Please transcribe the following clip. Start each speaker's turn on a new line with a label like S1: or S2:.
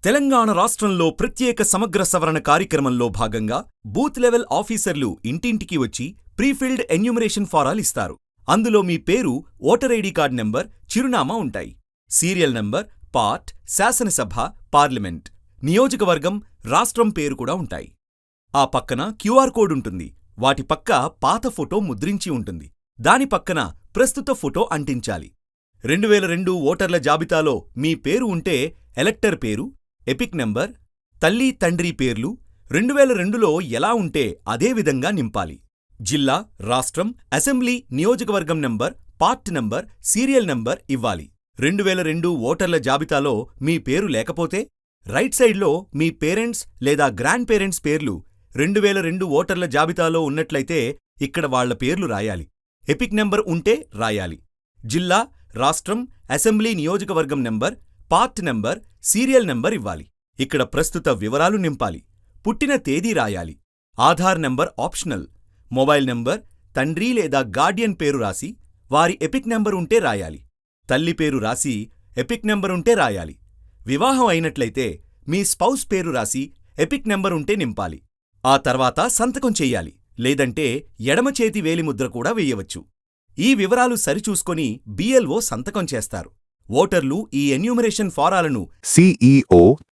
S1: తెలంగాణ రాష్ట్రంలో ప్రత్యేక సమగ్ర సవరణ కార్యక్రమంలో భాగంగా బూత్ లెవెల్ ఆఫీసర్లు ఇంటింటికి వచ్చి ప్రీఫిల్డ్ ఎన్యూమరేషన్ ఫారాలు ఇస్తారు. అందులో మీ పేరు, ఓటర్ ఐడి కార్డ్ నెంబర్, చిరునామా ఉంటాయి. సీరియల్ నంబర్, పార్ట్, శాసనసభ, పార్లమెంట్, నియోజకవర్గం, రాష్ట్రం పేరు కూడా ఉంటాయి. ఆ పక్కన క్యూఆర్ కోడ్ ఉంటుంది. వాటి పక్క పాత ఫోటో ముద్రించి ఉంటుంది. దాని పక్కన ప్రస్తుత ఫోటో అంటించాలి. 2002 ఓటర్ల జాబితాలో మీ పేరు ఉంటే ఎలక్టర్ పేరు, ఎపిక్ నంబర్, తల్లి తండ్రి పేర్లు 2002లో ఎలా ఉంటే అదే విధంగా నింపాలి. జిల్లా, రాష్ట్రం, అసెంబ్లీ, నియోజకవర్గం number, part number, serial number ఇవ్వాలి. 2002 ఓటర్ల జాబితాలో మీ పేరు లేకపోతే రైట్ సైడ్లో మీ పేరెంట్స్ లేదా గ్రాండ్ పేరెంట్స్ పేర్లు 2002 ఓటర్ల జాబితాలో ఉన్నట్లయితే ఇక్కడ వాళ్ల పేర్లు రాయాలి. ఎపిక్ నంబర్ ఉంటే రాయాలి. జిల్లా, రాష్ట్రం, అసెంబ్లీ, నియోజకవర్గం number, part number, serial number ఇవ్వాలి. ఇక్కడ ప్రస్తుత వివరాలు నింపాలి. పుట్టిన తేదీ రాయాలి. Aadhaar number optional. Mobile number, తండ్రి లేదా గార్డియన్ పేరు రాసి వారి ఎపిక్ నంబర్ ఉంటే రాయాలి. తల్లి పేరు రాసి ఎపిక్ నంబర్ ఉంటే రాయాలి. వివాహం అయినట్లయితే మీ స్పౌస్ పేరు రాసి ఎపిక్ నంబర్ ఉంటే నింపాలి. ఆ తర్వాత సంతకం చెయ్యాలి. లేదంటే ఎడమ చేతి వేలిముద్ర కూడా వేయవచ్చు. ఈ వివరాలు సరిచూసుకొని బిఎల్ఓ సంతకం చేస్తారు. ఓటర్లు ఈ ఎన్యూమరేషన్ ఫారాలను
S2: CEO